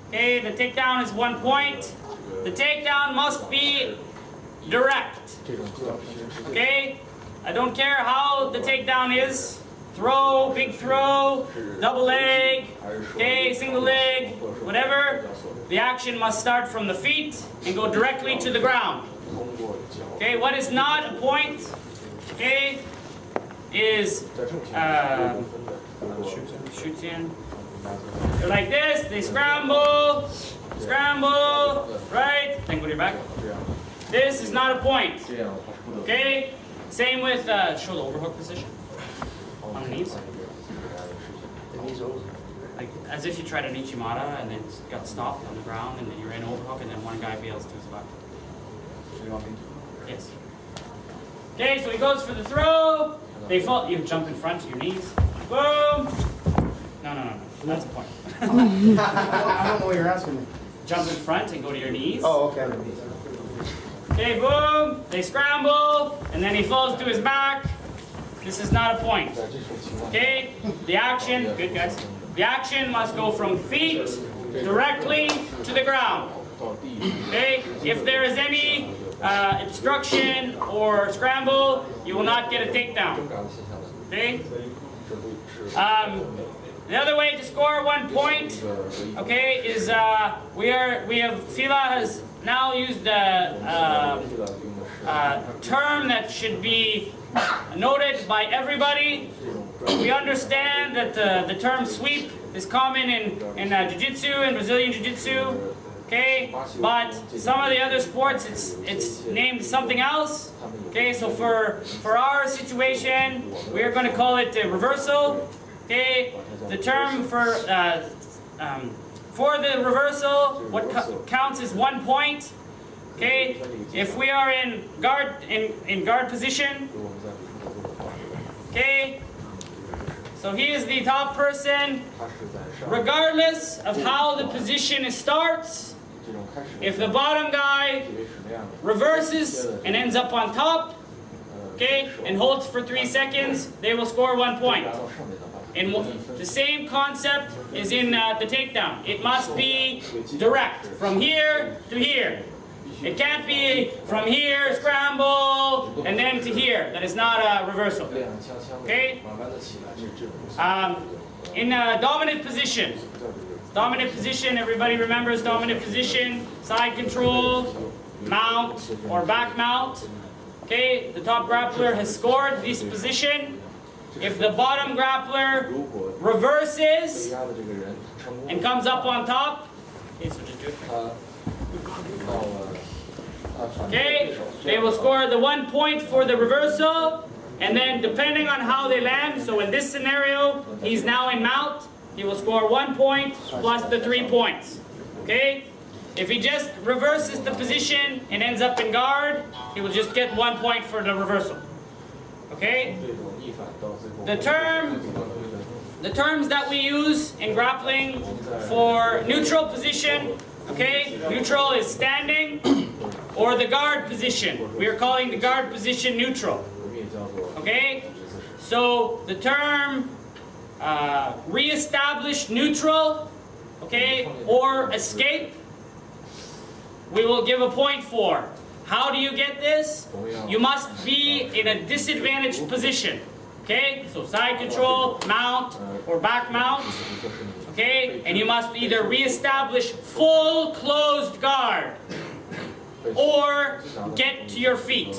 Okay, the takedown is 1 point. The takedown must be direct. Okay, I don't care how the takedown is. Throw, big throw, double leg, okay, single leg, whatever. The action must start from the feet and go directly to the ground. Okay, what is not a point, okay, is shoots in. They're like this, they scramble, right, then go to your back. This is not a point, okay? Same with show the overhook position. On the knees. Like, as if you tried an Ichimata and then got stopped on the ground and then you ran overhook and then one guy bails to his back. Yes. Okay, so he goes for the throw. They fall, you jump in front to your knees. Boom. No. That's a point. I don't know what you're asking me. Jump in front and go to your knees. Oh, okay. Okay, boom. They scramble and then he falls to his back. This is not a point. Okay? The action, good guys. The action must go from feet directly to the ground. Okay? If there is any obstruction or scramble, you will not get a takedown. Okay? The other way to score 1 point, okay, is Fila has now used a term that should be noted by everybody. We understand that the term sweep is common in Jiu-Jitsu and Brazilian Jiu-Jitsu, okay? But some of the other sports, it's named something else. Okay, so for our situation, we are going to call it reversal. Okay, the term for the reversal, what counts as 1 point. Okay, if we are in guard position. Okay, so he is the top person. Regardless of how the position starts, if the bottom guy reverses and ends up on top, okay, and holds for 3 seconds, they will score 1 point. And the same concept is in the takedown. It must be direct, from here to here. It can't be from here, scramble, and then to here. That is not a reversal. Okay? In dominant position. Dominant position, everybody remembers dominant position. Side control, mount, or back mount. Okay? The top grappler has scored this position. If the bottom grappler reverses and comes up on top, okay, so just do it. Okay, they will score the 1 point for the reversal, and then depending on how they land, so in this scenario, he's now in mount, he will score 1 point plus the 3 points. Okay? If he just reverses the position and ends up in guard, he will just get 1 point for the reversal. Okay? The terms that we use in grappling for neutral position, okay? Neutral is standing, or the guard position. We are calling the guard position neutral. Okay? So the term re-establish neutral, okay, or escape, we will give a point for. How do you get this? You must be in a disadvantaged position. Okay? So side control, mount, or back mount. Okay? And you must either re-establish full closed guard or get to your feet.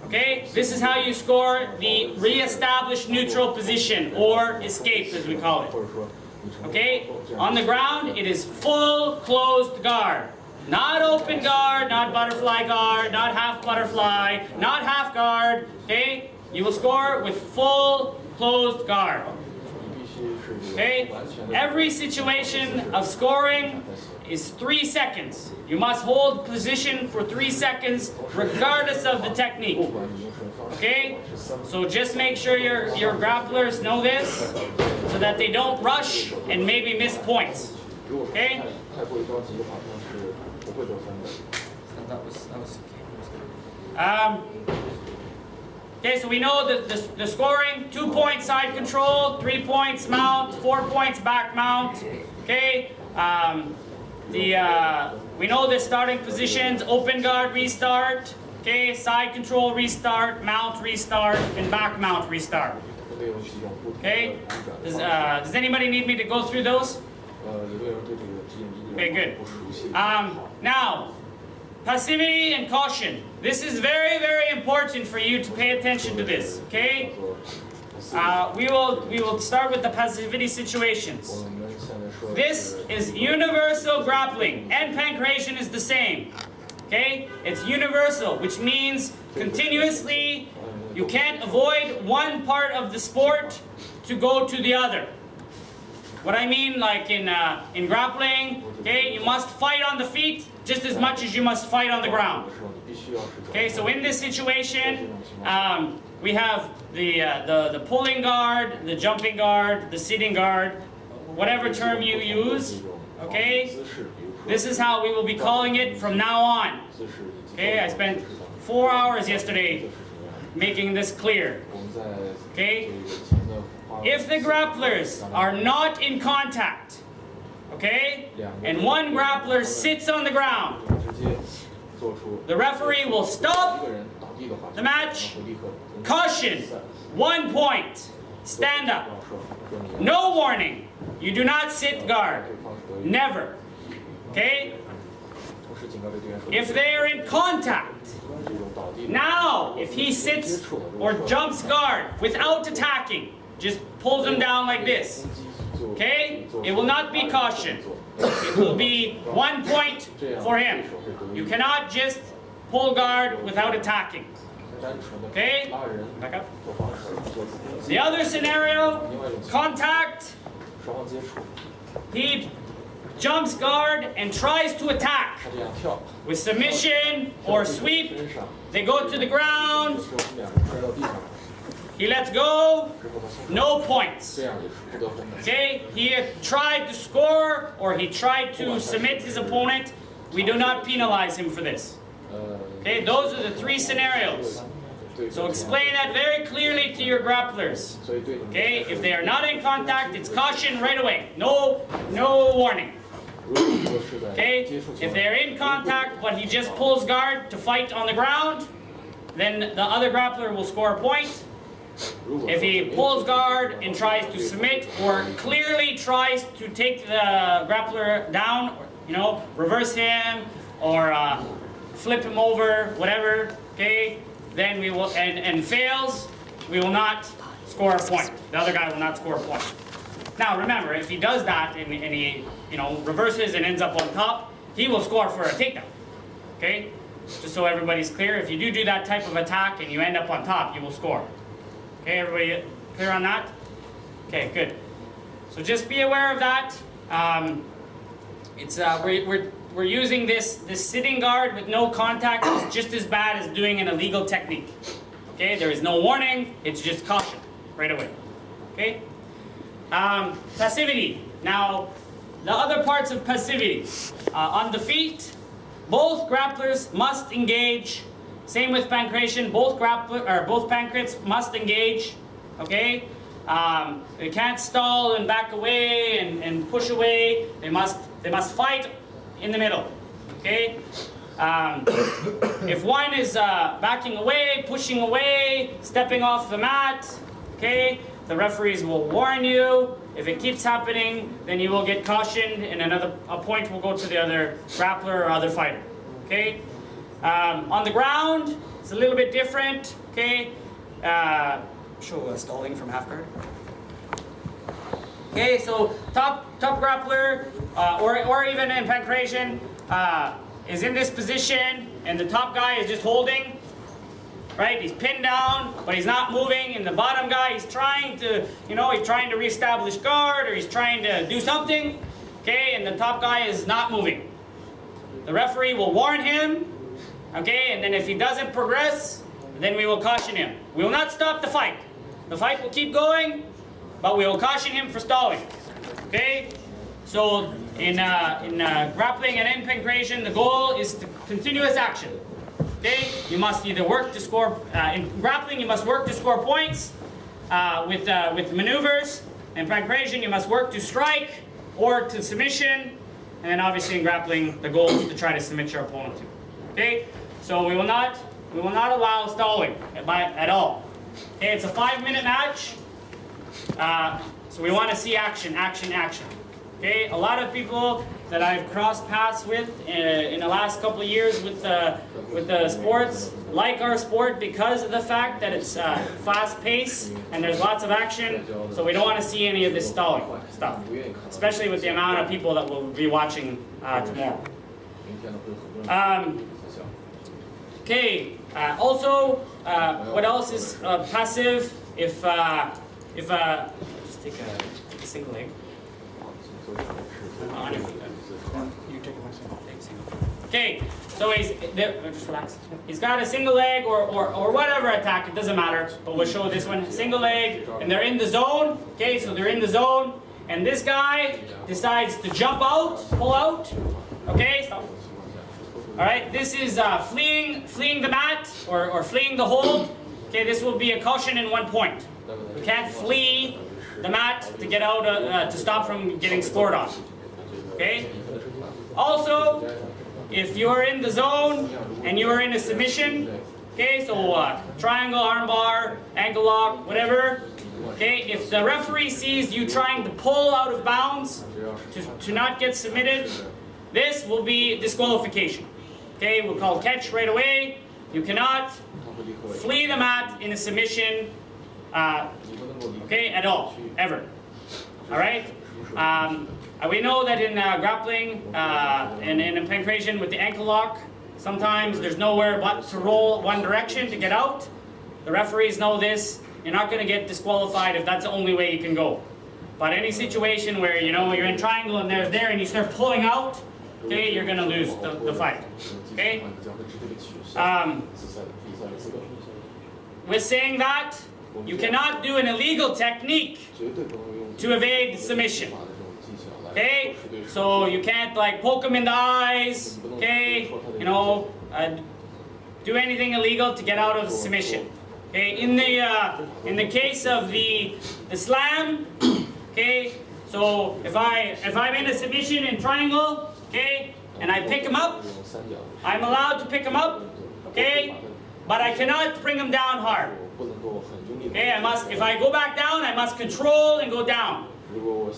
Okay? This is how you score the re-established neutral position, or escape as we call it. Okay? On the ground, it is full closed guard. Not open guard, not butterfly guard, not half butterfly, not half guard. Okay? You will score with full closed guard. Okay? Every situation of scoring is 3 seconds. You must hold position for 3 seconds regardless of the technique. Okay? So just make sure your grapplers know this so that they don't rush and maybe miss points. Okay? Okay, so we know the scoring: 2 points side control, 3 points mount, 4 points back mount. Okay, we know the starting positions: open guard restart. Okay, side control restart, mount restart, and back mount restart. Okay, does anybody need me to go through those? Okay, good. Now, passivity and caution. This is very, very important for you to pay attention to this. Okay, we will start with the passivity situations. This is universal grappling, and pancration is the same. Okay, it's universal, which means continuously you can't avoid one part of the sport to go to the other. What I mean, like in grappling, okay, you must fight on the feet just as much as you must fight on the ground. Okay, so in this situation, we have the pulling guard, the jumping guard, the sitting guard, whatever term you use. Okay, this is how we will be calling it from now on. Okay, I spent 4 hours yesterday making this clear. Okay, if the grapplers are not in contact, okay, and one grappler sits on the ground, the referee will stop the match. Caution, 1 point, stand up. No warning, you do not sit guard, never. Okay, if they are in contact, now if he sits or jumps guard without attacking, just pulls him down like this. Okay? It will not be caution. It will be 1 point for him. You cannot just pull guard without attacking. Okay? Back up. The other scenario, contact. He jumps guard and tries to attack. With submission or sweep, they go to the ground. He lets go, no points. Okay, he tried to score or he tried to submit his opponent. We do not penalize him for this. Okay, those are the 3 scenarios. So explain that very clearly to your grapplers. Okay, if they are not in contact, it's caution right away. No warning. Okay, if they're in contact but he just pulls guard to fight on the ground, then the other grappler will score a point. If he pulls guard and tries to submit or clearly tries to take the grappler down, you know, reverse him or flip him over, whatever, okay, then we will, and fails, we will not score a point. The other guy will not score a point. Now remember, if he does that and he, you know, reverses and ends up on top, he will score for a takedown. Okay? Just so everybody's clear, if you do that type of attack and you end up on top, you will score. Okay, everybody clear on that? Okay, good. So just be aware of that. We're using this sitting guard with no contact is just as bad as doing an illegal technique. Okay, there is no warning, it's just caution right away. Okay? Passivity. Now, the other parts of passivity. On the feet, both grapplers must engage. Same with pancration. Both pancrates must engage. Okay, they can't stall and back away and push away. They must fight in the middle. Okay. If one is backing away, pushing away, stepping off the mat, okay, the referees will warn you. If it keeps happening, then you will get cautioned, and a point will go to the other grappler or other fighter. Okay. On the ground, it's a little bit different. Okay. Show stalling from half guard. Okay, so top grappler or even in pancration is in this position, and the top guy is just holding. Right, he's pinned down, but he's not moving, and the bottom guy, he's trying to, he's trying to reestablish guard, or he's trying to do something. Okay, and the top guy is not moving. The referee will warn him. Okay, and then if he doesn't progress, then we will caution him. We will not stop the fight. The fight will keep going, but we will caution him for stalling. Okay? So in grappling and in pancration, the goal is to continuous action. Okay, you must either work to score, in grappling you must work to score points with maneuvers. In pancration you must work to strike or to submission. And then obviously in grappling the goal is to try to submit your opponent to. Okay, so we will not allow stalling at all. Okay, it's a 5-minute match. So we want to see action, action, action. Okay, a lot of people that I've crossed paths with in the last couple of years with the sports like our sport because of the fact that it's fast-paced and there's lots of action. So we don't want to see any of this stalling stuff, especially with the amount of people that will be watching tomorrow. Okay. Also, what else is passive? If just take a single leg. Okay, so he's there. Just relax. He's got a single leg or whatever attack. It doesn't matter. But we'll show this one. Single leg, and they're in the zone. Okay, so they're in the zone, and this guy decides to jump out, pull out. Okay, stop. All right, this is fleeing the mat or fleeing the hold. Okay, this will be a caution in 1 point. You can't flee the mat to get out to stop from getting scored on. Okay. Also, if you're in the zone and you are in a submission, okay, so triangle, armbar, ankle lock, whatever. Okay, if the referee sees you trying to pull out of bounds to not get submitted, this will be disqualification. Okay, we'll call catch right away. You cannot flee the mat in a submission, okay, at all, ever. All right. We know that in grappling and in pancration with the ankle lock, sometimes there's nowhere but to roll one direction to get out. The referees know this. You're not going to get disqualified if that's the only way you can go. But any situation where you're in triangle and there's there and you start pulling out, okay, you're going to lose the fight. Okay. With saying that, you cannot do an illegal technique to evade submission. Okay, so you can't like poke them in the eyes. Okay, do anything illegal to get out of submission. Okay, in the case of the slam, okay, so if I'm in a submission in triangle, okay, and I pick him up, I'm allowed to him up, okay, but I cannot bring him down hard. Okay, if I go back down, I must control and go down.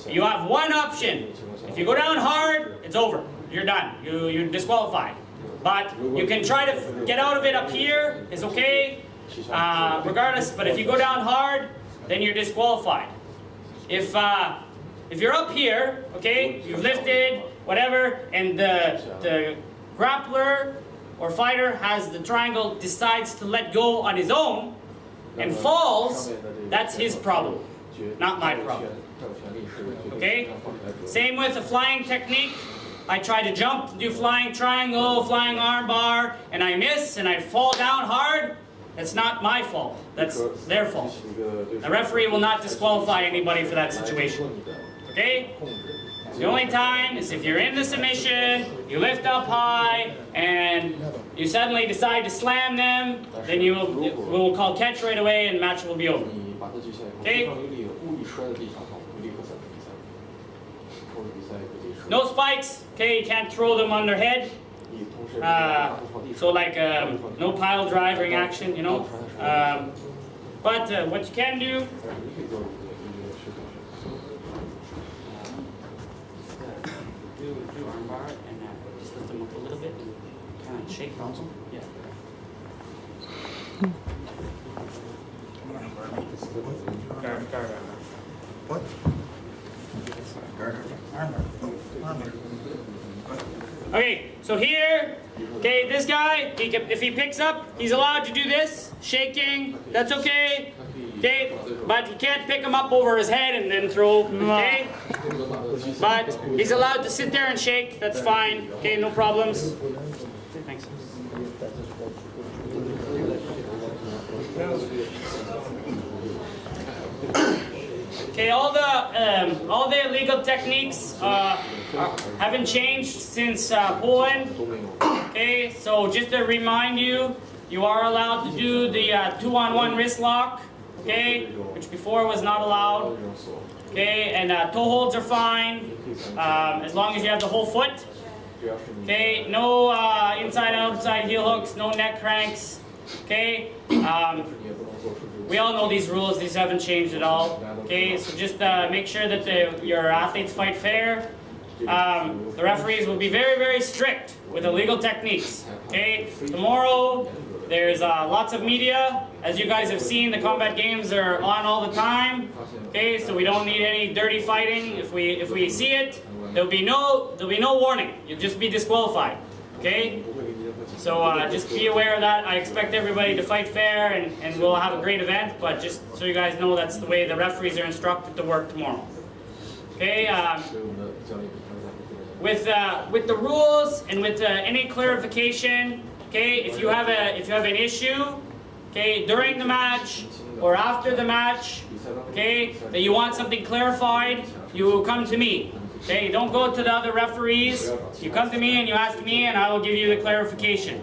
You have one option. If you go down hard, it's over. You're done. You're disqualified. But you can try to get out of it up here. It's okay, regardless. But if you go down hard, then you're disqualified. If you're up here, okay, you've lifted, whatever, and the grappler or fighter has the triangle, decides to let go on his own and falls, that's his problem, not my problem. Okay? Same with the flying technique. I try to jump, do flying triangle, flying arm bar, and I miss and I fall down hard. That's not my fault. That's their fault. The referee will not disqualify anybody for that situation. Okay? The only time is if you're in the submission, you lift up high, and you suddenly decide to slam them, then we'll call catch right away and the match will be over. Okay? No spikes, okay, you can't throw them on their head. So like no pile driving action, but what you can do, do armbar and just lift them up a little bit, kind of shake them. Yeah. Guard. What? Okay, so here, okay, this guy, if he picks up, he's allowed to do this, shaking, that's okay, okay, but he can't pick him up over his head and then throw, okay, but he's allowed to sit there and shake, that's fine, okay, no problems. Thanks. Okay, all the illegal techniques haven't changed since Poland. Okay, so just to remind you, you are allowed to do the 2-on-1 wrist lock. Okay, which before was not allowed. Okay, and toe holds are fine as long as you have the whole foot. Okay, no inside outside heel hooks, no neck cranks. Okay, we all know these rules, these haven't changed at all. Okay, so just make sure that your athletes fight fair. The referees will be very, very strict with the legal techniques. Okay, tomorrow there's lots of media. As you guys have seen, the combat games are on all the time. Okay, so we don't need any dirty fighting. If we see it, there'll be no warning. You'll just be disqualified. Okay. So just be aware of that. I expect everybody to fight fair, and we'll have a great event. But just so you guys know, that's the way the referees are instructed to work tomorrow. Okay. With the rules and with any clarification, okay, if you have an issue, okay, during the match or after the match, okay, that you want something clarified, you will come to me. Okay, don't go to the other referees. You come to me and you ask me, and I will give you the clarification.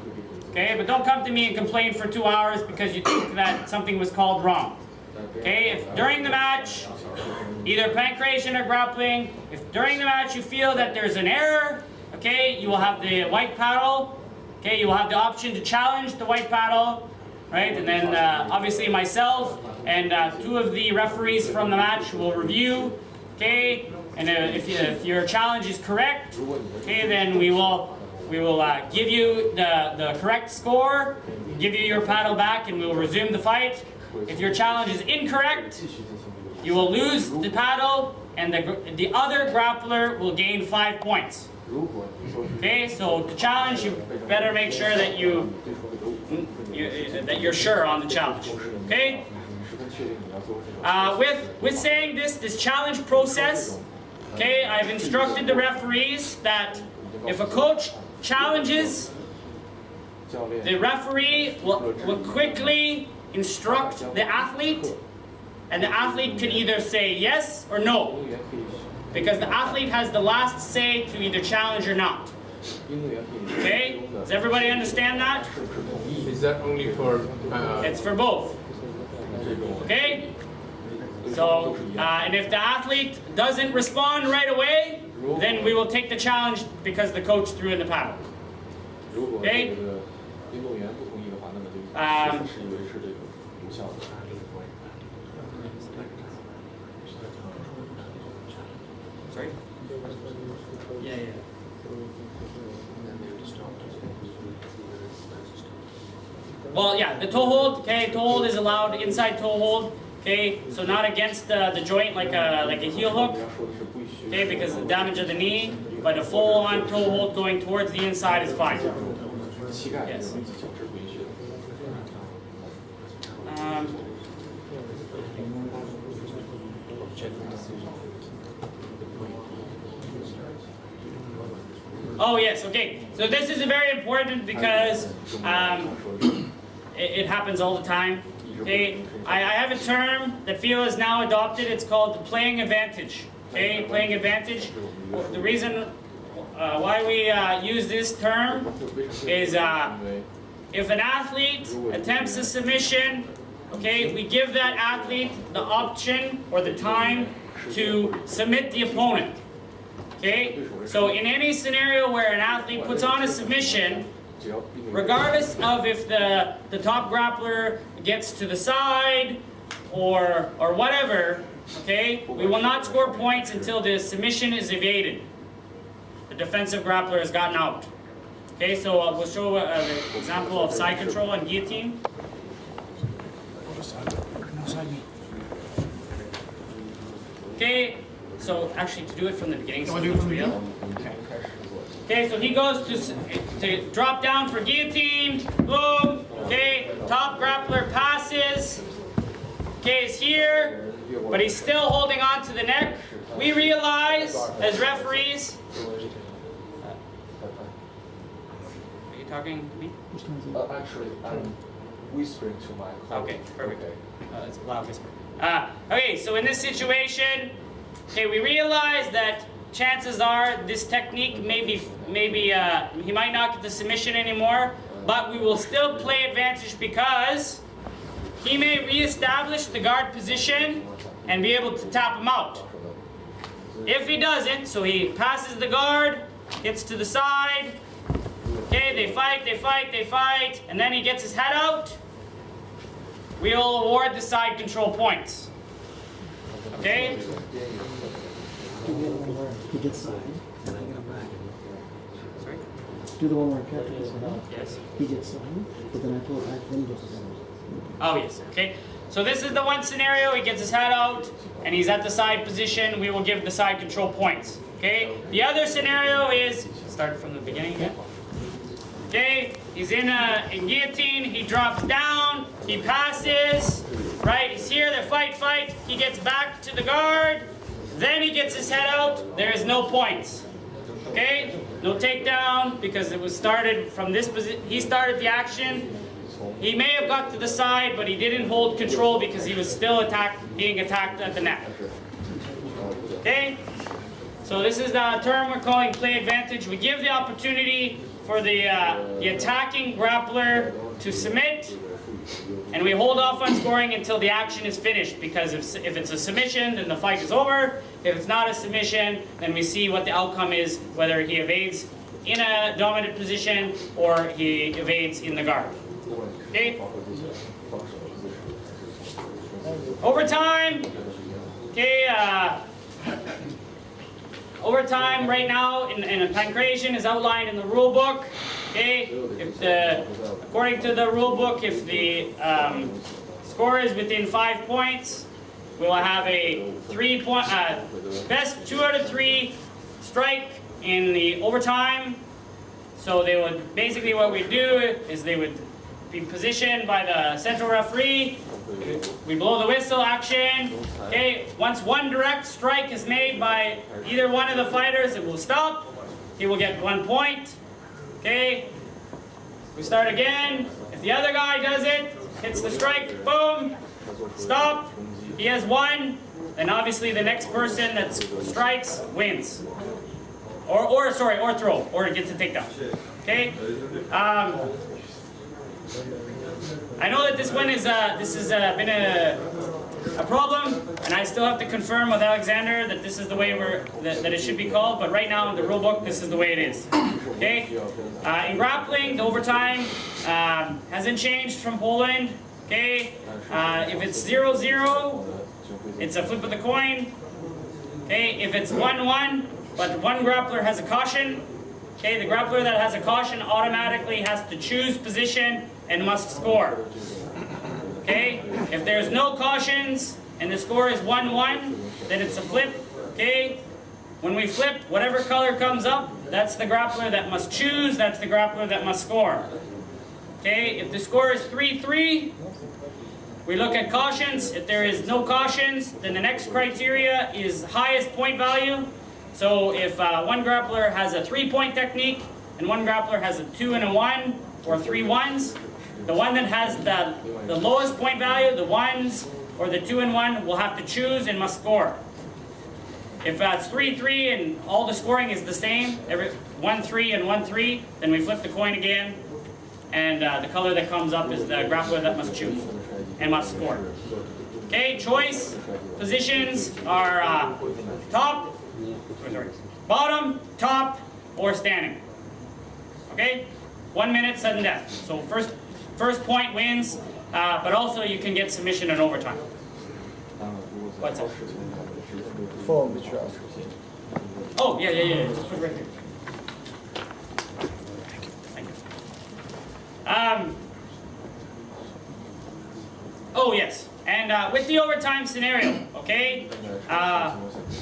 Okay, but don't come to me and complain for 2 hours because you think that something was called wrong. Okay, if during the match, either pancration or grappling, if during the match you feel that there's an error, okay, you will have the white paddle. Okay, you will have the option to challenge the white paddle, right? And then obviously myself and 2 of the referees from the match will review. Okay, and if your challenge is correct, okay, then we will give you the correct score, give you your paddle back, and we will resume the fight. If your challenge is incorrect, you will lose the paddle, and the other grappler will gain 5 points. Okay, so the challenge, you better make sure that that you're sure on the challenge. Okay. With saying this challenge process, okay, I've instructed the referees that if a coach challenges, the referee will quickly instruct the athlete, and the athlete can either say yes or no, because the athlete has the last say to either challenge or not. Okay, does everybody understand that? Is that only for... It's for both. Okay? So, and if the athlete doesn't respond right away, then we will take the challenge because the coach threw in the paddle. Okay? Sorry? Yeah. Well, yeah, the toe hold, okay, toe hold is allowed, inside toe hold, okay, so not against the joint like a heel hook, okay, because of the damage of the knee, but a full-on toe hold going towards the inside is fine. Yes. Oh yes, okay. So this is very important because it happens all the time. Okay, I have a term that FILA has now adopted. It's called the playing advantage. Okay, playing advantage. The reason why we use this term is if an athlete attempts a submission, okay, we give that athlete the option or the time to submit the opponent. Okay, so in any scenario where an athlete puts on a submission, regardless of if the top grappler gets to the side or whatever, okay, we will not score points until the submission is evaded. The defensive grappler has gotten out. Okay, so we'll show an example of side control and guillotine. Okay, so actually to do it from the beginning, so it's real. Okay, so he goes to drop down for guillotine, boom, okay, top grappler passes, okay, is here, but he's still holding on to the neck. We realize, as referees, are you talking to me? Actually, I'm whispering to my colleague. Okay, perfect. It's a loud whisper. Okay, so in this situation, okay, we realize that chances are this technique maybe he might not get the submission anymore, but we will still play advantage because he may reestablish the guard position and be able to tap him out. If he doesn't, so he passes the guard, gets to the side, okay, they fight, and then he gets his head out, we will award the side control points. Okay? He gets signed, and I get him back. Sorry? Do the one where Captain gets signed. Yes. He gets signed, but then I pull it back, then he gets signed. Oh, yes. Okay. So this is the one scenario. He gets his head out, and he's at the side position. We will give the side control points. Okay. The other scenario is start from the beginning again. Okay. He's in guillotine. He drops down. He passes. Right. He's here. They fight. He gets back to the guard. Then he gets his head out. There is no points. Okay. No takedown because it was started from this position. He started the action. He may have got to the side, but he didn't hold control because he was still being attacked at the neck. Okay? So this is the term we're calling play advantage. We give the opportunity for the attacking grappler to submit, and we hold off on scoring until the action is finished, because if it's a submission, then the fight is over. If it's not a submission, then we see what the outcome is, whether he evades in a dominant position or he evades in the guard. Okay. Overtime. Okay. Overtime right now in a pancreation is outlined in the rule book. Okay. According to the rule book, if the score is within 5 points, we will have a 3-point best 2 out of 3 strike in the overtime. So they would basically what we do is they would be positioned by the central referee. We blow the whistle, action. Okay, once one direct strike is made by either one of the fighters, it will stop. He will get 1 point. Okay, we start again. If the other guy does it, hits the strike, boom, stop. He has 1, and obviously the next person that strikes wins. Or throw, or gets a takedown. Okay. I know that this one is been a problem, and I still have to confirm with Alexander that this is the way that it should be called. But right now in the rule book, this is the way it is. Okay. In grappling, the overtime hasn't changed from Poland. Okay. If it's 0-0, it's a flip of the coin. Okay. If it's 1-1, but one grappler has a caution. Okay, the grappler that has a caution automatically has to choose position and must score. Okay, if there's no cautions and the score is 1-1, then it's a flip. Okay, when we flip, whatever color comes up, that's the grappler that must choose, that's the grappler that must score. Okay, if the score is 3-3, we look at cautions. If there is no cautions, then the next criteria is highest point value. So if one grappler has a 3-point technique and one grappler has a 2 and a 1 or 3 1s, the one that has the lowest point value, the 1s or the 2 and 1, will have to choose and must score. If it's 3-3 and all the scoring is the same, 1-3 and 1-3, then we flip the coin again, and the color that comes up is the grappler that must choose and must score. Okay, choice positions are bottom, top, or standing. Okay, 1 minute, sudden death. So first point wins, but also you can get submission in overtime. What's that? Oh, yeah. Just put it right here. Thank you. Oh, yes. And with the overtime scenario, okay,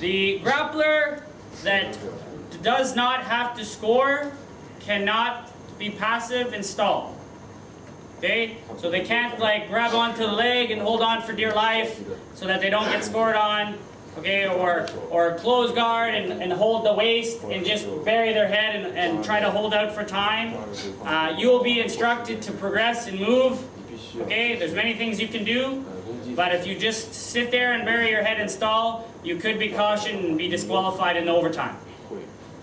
the grappler that does not have to score cannot be passive and stall. Okay, so they can't like grab onto the leg and hold on for dear life so that they don't get scored on. Okay, or close guard and hold the waist and just bury their head and try to hold out for time. You will be instructed to progress and move. Okay, there's many things you can do. But if you just sit there and bury your head and stall, you could be cautioned and be disqualified in overtime.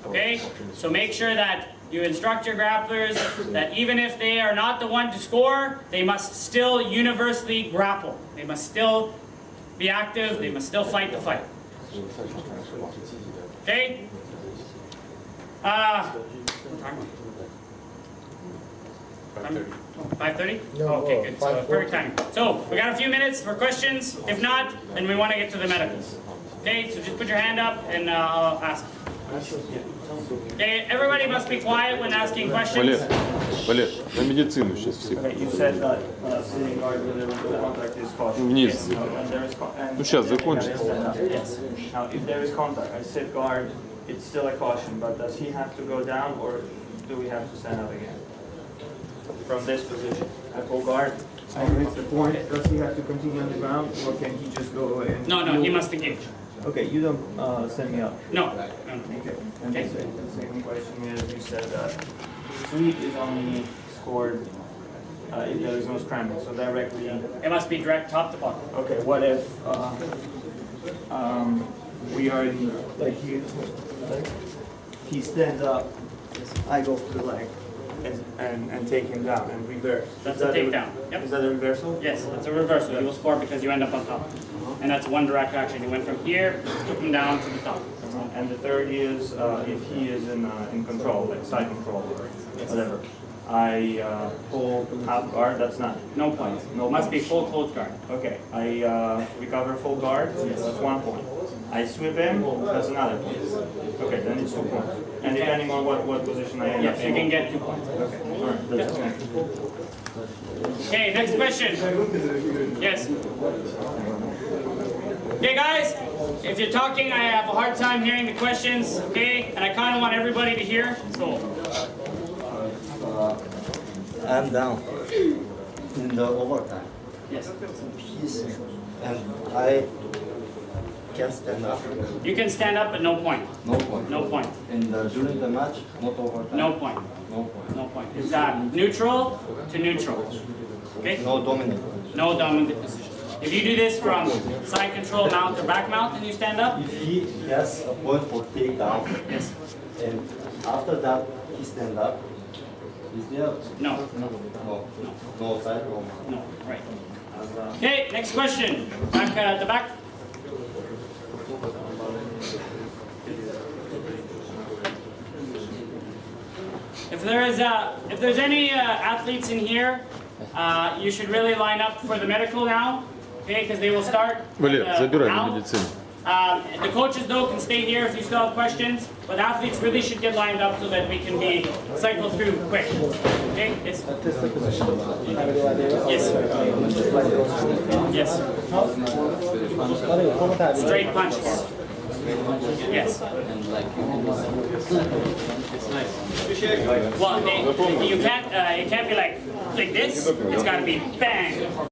Okay? So make sure that you instruct your grapplers that even if they are not the one to score, they must still universally grapple. They must still be active, they must still fight the fight. Okay? What time? 5:30? Okay, good. So perfect time. So we got a few minutes for questions. If not, then we want to get to the medicals. Okay, so just put your hand up and I'll ask. Okay, everybody must be quiet when asking questions. Валер, на медицину сейчас все. You said that sitting guard with the contact is caution. Вниз. And there is Ну сейчас закончится. Yes. Now, if there is contact, I sit guard, it's still a caution, but does he have to go down or do we have to stand up again? From this position, I pull guard. I raise the point. Does he have to continue on the ground or can he just go away? And No, he must engage. Okay, you don't send me up. No. Okay. And the second question is, you said that sweep is only scored if there is no scrambling, so directly. It must be direct top to bottom. Okay, what if we are in, like he stands up, I go for the leg and take him down and reverse. That's a takedown. Yep. Is that a reversal? Yes, that's a reversal. You will score because you end up on top. And that's one direct action. You went from here, took him down to the top. And the third is if he is in control, like side control or whatever. I pull half guard, that's not. No points. No Must be points. full close guard. Okay, I recover full guard, that's 1 point. I sweep him, that's another point. Okay, then it's 2 points. And depending on what position I end up Yes, in. you can get 2 points. Okay, all right, that's fine. Okay, next question. Yes. Okay, guys, if you're talking, I have a hard time hearing the questions, okay? And I kind of want everybody to hear, so. I'm down in the overtime. Yes. He's and I can stand up. You can stand up, but no point. No point. No point. And during the match, not overtime. No point. No point. No point. It's neutral to neutral. Okay? No dominant. No dominant position. If you do this from side control mount or back mount and you stand up, If he has a point for takedown, yes. and after that he stand up, is there? No. No side or No. Right. Okay, next question. Back at the back. If there's any athletes in here, you should really line up for the medical now, okay? Because they will start. Валер, забирай now. на медицину. The coaches though can stay here if you still have questions, but athletes really should get lined up so that we can be cycled through quick. Okay? Yes. Yes. Yes. Straight punches. Yes. Well, you can't. It can't be like this. It's got to be bang.